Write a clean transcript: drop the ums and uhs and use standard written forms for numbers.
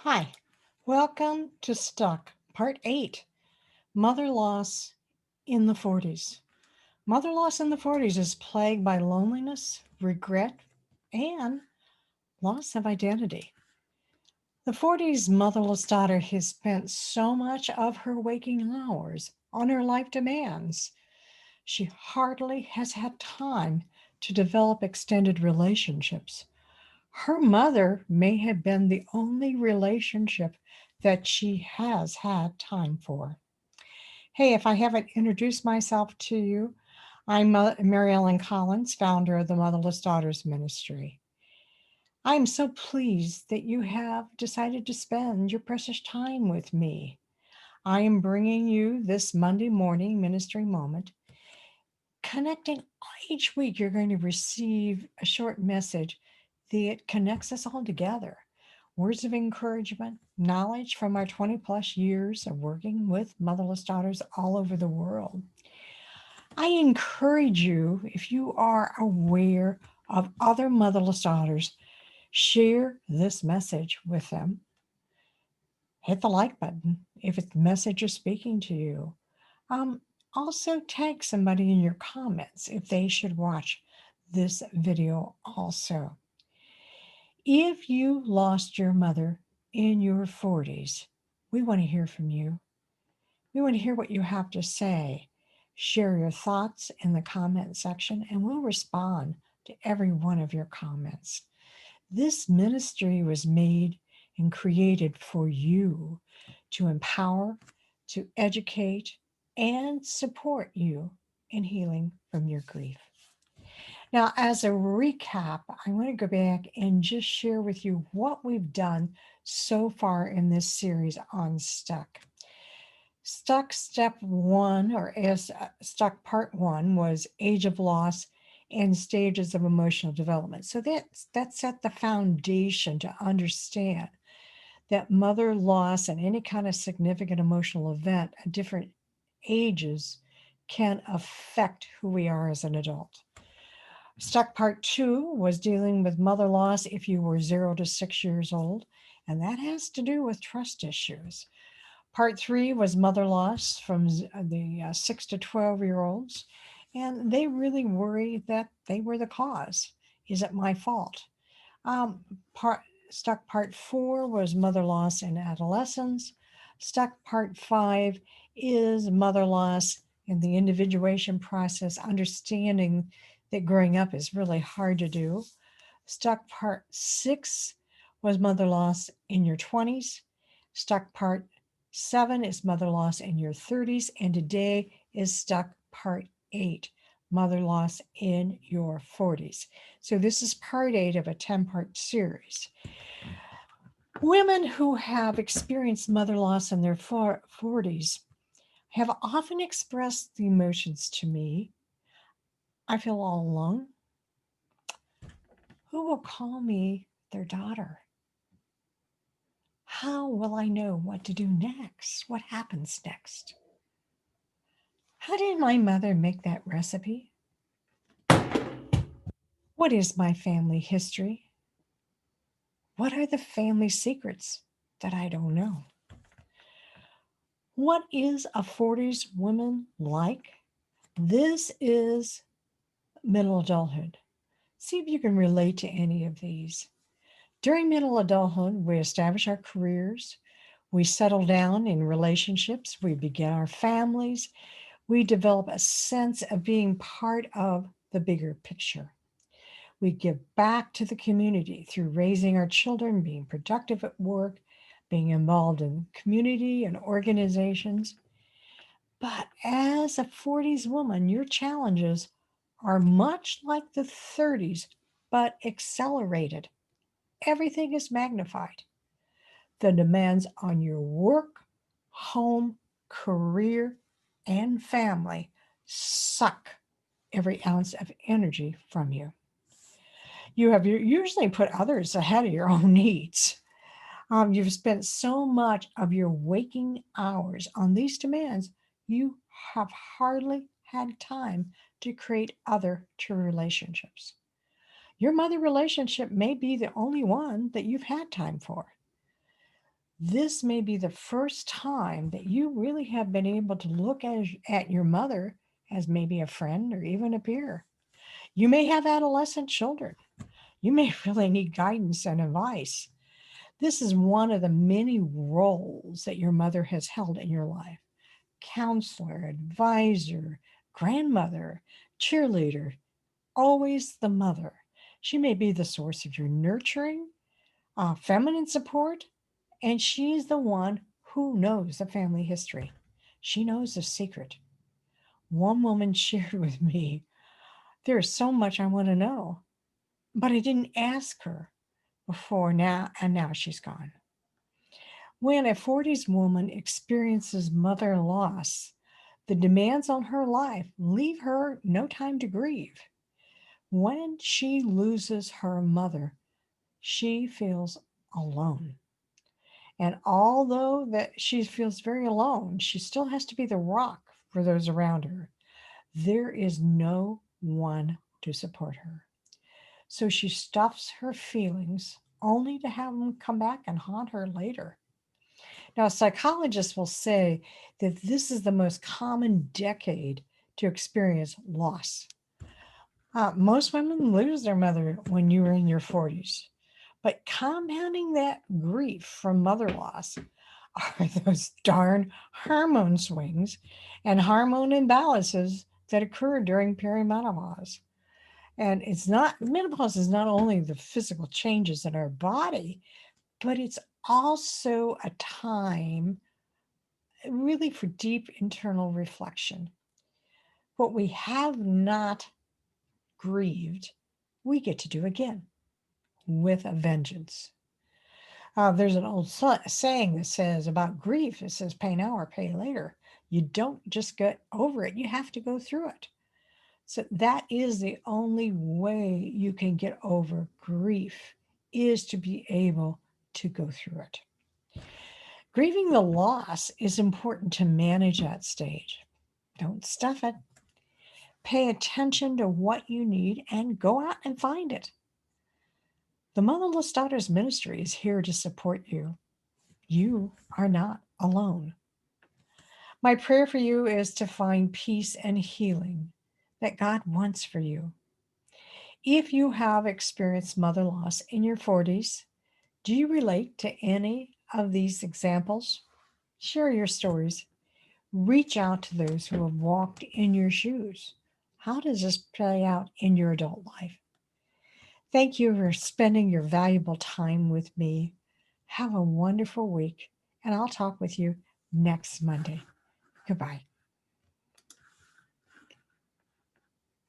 Hi, welcome to Stuck, Part 8 Mother Loss in the 40s. Mother loss in the 40s is plagued by loneliness, regret, and loss of identity. The 40s motherless daughter has spent so much of her waking hours on her life demands. She hardly has had time to develop extended relationships. Her mother may have been the only relationship that she has had time for. Hey, if I haven't introduced myself to you, I'm Mary Ellen Collins, founder of the Motherless Daughters Ministry. I am so pleased that you have decided to spend your precious time with me. I am bringing you this Monday morning ministry moment. Connecting each week, you're going to receive a short message that connects us all together. Words of encouragement, knowledge from our 20 plus years of working with motherless daughters all over the world. I encourage you, if you are aware of other motherless daughters, share this message with them. Hit the like button if the message is speaking to you. Um, Also, tag somebody in your comments if they should watch this video also. If you lost your mother in your 40s, we want to hear from you. We want to hear what you have to say. Share your thoughts in the comment section and we'll respond to every one of your comments. This ministry was made and created for you to empower, to educate, and support you in healing from your grief. Now, as a recap, I want to go back and just share with you what we've done so far in this series on Stuck. Stuck Step 1, or as Stuck Part 1, was Age of Loss and Stages of Emotional Development. So that set the foundation to understand that mother loss and any kind of significant emotional event at different ages can affect who we are as an adult. Stuck Part 2 was dealing with mother loss if you were 0 to 6 years old, and that has to do with trust issues. Part 3 was mother loss from the 6 to 12-year-olds, and they really worry that they were the cause. Is it my fault? Um, part Stuck Part 4 was mother loss in adolescence. Stuck Part 5 is mother loss in the individuation process, understanding that growing up is really hard to do. Stuck Part 6 was mother loss in your 20s. Stuck Part 7 is mother loss in your 30s. And today is Stuck Part 8, mother loss in your 40s. So this is part 8 of a 10-part series. Women who have experienced mother loss in their 40s have often expressed the emotions to me. I feel all alone. Who will call me their daughter? How will I know what to do next? What happens next? How did my mother make that recipe? What is my family history? What are the family secrets that I don't know? What is a 40s woman like? This is middle adulthood. See if you can relate to any of these. During middle adulthood, we establish our careers, we settle down in relationships, we begin our families, we develop a sense of being part of the bigger picture. We give back to the community through raising our children, being productive at work, being involved in community and organizations. But as a 40s woman, your challenges are much like the 30s, but accelerated. Everything is magnified. The demands on your work, home, career, and family suck every ounce of energy from you. You have usually put others ahead of your own needs. You've spent so much of your waking hours on these demands, you have hardly had time to create other true relationships. Your mother relationship may be the only one that you've had time for. This may be the first time that you really have been able to look at your mother as maybe a friend or even a peer. You may have adolescent children. You may really need guidance and advice. This is one of the many roles that your mother has held in your life: counselor, advisor, grandmother, cheerleader, always the mother. She may be the source of your nurturing, feminine support, and she's the one who knows the family history. She knows the secret. One woman shared with me, "There is so much I want to know, but I didn't ask her before now, and now she's gone." When a 40s woman experiences mother loss, the demands on her life leave her no time to grieve. When she loses her mother, she feels alone. And although that she feels very alone, she still has to be the rock for those around her. There is no one to support her. So she stuffs her feelings only to have them come back and haunt her later. Now, psychologists will say that this is the most common decade to experience loss. Most women lose their mother when you are in your 40s, but compounding that grief from mother loss are those darn hormone swings and hormone imbalances that occur during perimenopause. And it's not, menopause is not only the physical changes in our body, but it's also a time really for deep internal reflection. What we have not grieved, we get to do again with a vengeance. There's an old saying that says about grief, it says, pay now or pay later. You don't just get over it, you have to go through it. So that is the only way you can get over grief, is to be able to go through it. Grieving the loss is important to manage that stage. Don't stuff it. Pay attention to what you need and go out and find it. The Motherless Daughters Ministry is here to support you. You are not alone. My prayer for you is to find peace and healing that God wants for you. If you have experienced mother loss in your 40s, do you relate to any of these examples? Share your stories. Reach out to those who have walked in your shoes. How does this play out in your adult life? Thank you for spending your valuable time with me. Have a wonderful week, and I'll talk with you next Monday. Goodbye.